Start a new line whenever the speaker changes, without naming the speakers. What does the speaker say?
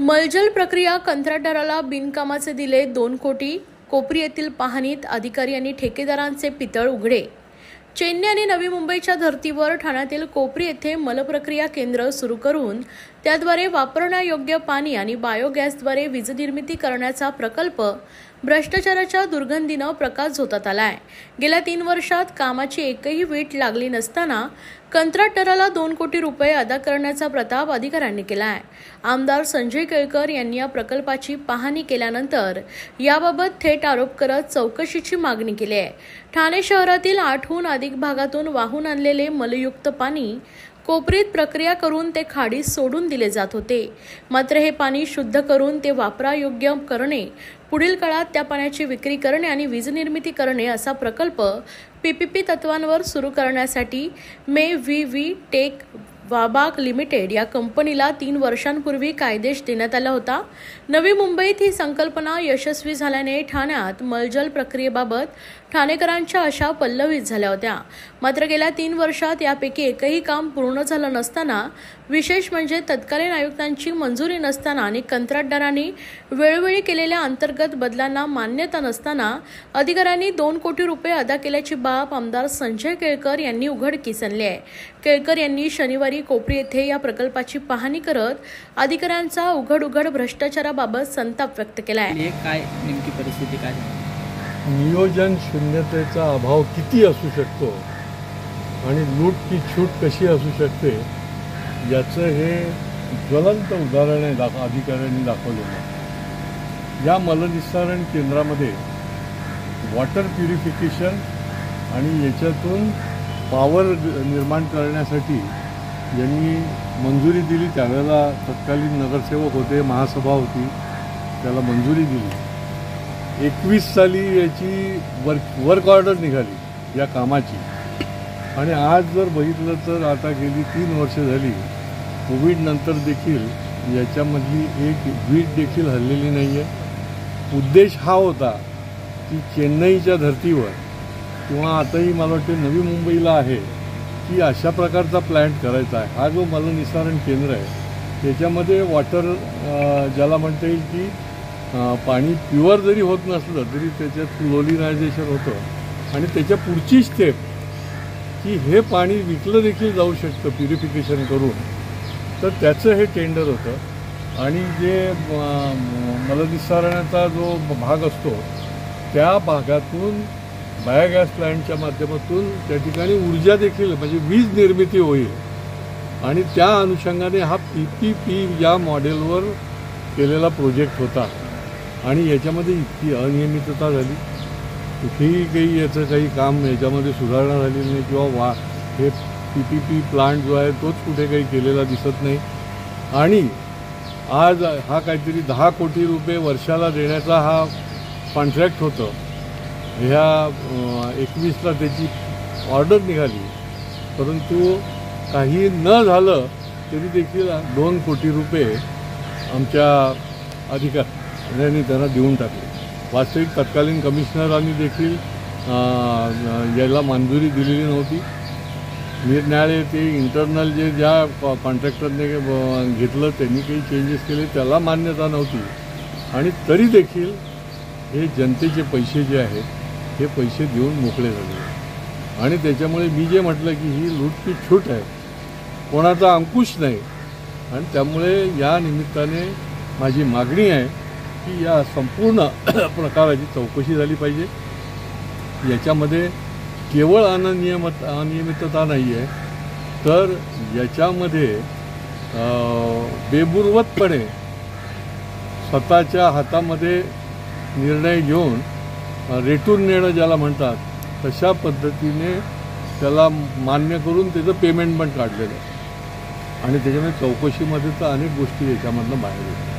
मलजल प्रक्रिया कंत्राटदाराला बिनकामाचे दिले 2 कोटी। कोपरी येथील पाहणीत अधिकारी आणि ठेकेदारांचे पितळ उघडे। चेन्नई आणि नवी मुंबईच्या धर्तीवर ठाण्यातील कोपरी येथे मलप्रक्रिया केंद्र सुरू करून त्याद्वारे वापरण्यायोग्य पाणी आणि बायोगॅसद्वारे वीज निर्मिती करण्याचा प्रकल्प भ्रष्टाचाराच्या दुर्गंधीने प्रकाश झोतात आलाय। गेल्या 3 वर्षात कामाची एकही वीट लागली नसताना कंत्राटदाराला 2 कोटी रुपये अदा करण्याचा प्रताप अधिकाऱ्यांनी केलाय। आमदार संजय केळकर यांनी या प्रकल्पाची पाहणी केल्यानंतर याबाबत थेट आरोप करत चौकशीची मागणी केली आहे। ठाणे शहरातील 8हून अधिक भागातून वाहून आणलेले मलयुक्त पाणी कोपरीत प्रक्रिया करून ते खाडीत सोडून दिले जात होते। मात्र हे पाणी शुद्ध करून ते वापरायोग्य करणे, पुढील काळात त्या पाण्याची विक्री करणे आणि वीज निर्मिती करणे असा प्रकल्प पीपीपी तत्वांवर सुरू करण्यासाठी मे टेक वाबाग लिमिटेड या कंपनीला 3 वर्षांपूर्वी कायदेश देण्यात आला होता। नवी मुंबईत ही संकल्पना यशस्वी झाल्याने ठाण्यात मलजल प्रक्रियेबाबत ठाणेकरांच्या आशा पल्लवित झाल्या होत्या। मात्र गेल्या 3 वर्षात यापैकी एकही काम पूर्ण झालं नसताना, विशेष म्हणजे तत्कालीन आयुक्तांची मंजुरी नसताना आणि कंत्राटदारांनी वेळोवेळी केलेल्या अंतर्गत बदलांना मान्यता नसताना अधिकाऱ्यांनी 2 कोटी रुपये अदा केल्याची बाब आमदार संजय केळकर यांनी उघडकीस आणली आहे। केळकर यांनी शनिवारी कोपरी येथे या प्रकल्पाची पाहणी करत अधिकाऱ्यांचा उघड भ्रष्टाचाराबाबत संताप व्यक्त केला आहे।
काय नेमकी परिस्थिती काय?
नियोजन शून्यतेचा अभाव किती असू शकतो आणि लूट की छूट कशी असू शकते याचं हे ज्वलंत उदाहरण आहे अधिकाऱ्यांनी दाखवलेलं। या मलनिस्सारण केंद्रामध्ये वॉटर प्युरिफिकेशन आणि याच्यातून पॉवर निर्माण करण्यासाठी यांनी मंजुरी दिली। त्यावेळेला तत्कालीन नगरसेवक होते, महासभा होती, त्याला मंजुरी दिली। 21 साली याची वर्क ऑर्डर निघाली या कामाची आणि आज जर बघितलं तर आता गेली 3 वर्ष झाली, कोविड नंतर देखील याच्यामधली एक वीट देखील हललेली नाही आहे। उद्देश हा होता की चेन्नईच्या धर्तीवर किंवा आताही मला वाटते नवी मुंबईला आहे की अशा प्रकारचा प्लॅन्ट करायचा आहे। हा जो मलनिस्सारण केंद्र आहे त्याच्यामध्ये वॉटर ज्याला म्हणता येईल की पाणी प्युअर जरी होत नसलं तरी त्याच्यात क्लोरिनायझेशन होतं आणि त्याच्या पुढची स्टेप की हे पाणी विकलं देखील जाऊ शकतं प्युरिफिकेशन करून, तर त्याचं हे टेंडर होतं। आणि जे मलनिस्सारणाचा जो भाग असतो त्या भागातून बायोगॅस प्लॅन्टच्या माध्यमातून त्या ठिकाणी ऊर्जा देखील म्हणजे वीज निर्मिती होईल आणि त्या अनुषंगाने हा पीपीपी या मॉडेलवर केलेला प्रोजेक्ट होता। आणि याच्यामध्ये इतकी अनियमितता झाली, कुठेही काही याचं काही काम याच्यामध्ये सुधारणा झालेली नाही किंवा हे पीपीपी प्लांट जो आहे तोच कुठे काही केलेला दिसत नाही। आणि आज हा काहीतरी 10 कोटी रुपये वर्षाला देण्याचा हा कॉन्ट्रॅक्ट होतं। ह्या 21ला त्याची ऑर्डर निघाली, परंतु काही न झालं तरी देखील 2 कोटी रुपये आमच्या अधिकाऱ्यांनी त्यांना देऊन टाकले। वास्तविक तत्कालीन कमिशनरांनी देखील याला मंजुरी दिलेली नव्हती। निरनिराळे ते इंटरनल ज्या कॉन्ट्रॅक्टरने घेतलं त्यांनी काही चेंजेस केले, त्याला मान्यता नव्हती आणि तरी देखील हे जनतेचे पैसे जे आहेत हे पैसे देऊन मोकळे झाले। आणि त्याच्यामुळे मी जे म्हटलं की ही लूट की छूट आहे, कोणाचा अंकुश नाही। आणि त्यामुळे या निमित्ताने माझी मागणी आहे की या संपूर्ण प्रकाराची चौकशी झाली पाहिजे। याच्यामध्ये केवळ अनियमितता नाही आहे, तर याच्यामध्ये बेबुरवतपणे स्वतःच्या हातामध्ये निर्णय घेऊन रेटून नेणं ज्याला म्हणतात तशा पद्धतीने त्याला मान्य करून त्याचं पेमेंट पण काढलेलं आहे। आणि त्याच्यामुळे चौकशीमध्ये तर अनेक गोष्टी याच्यामधनं बाहेर येतात।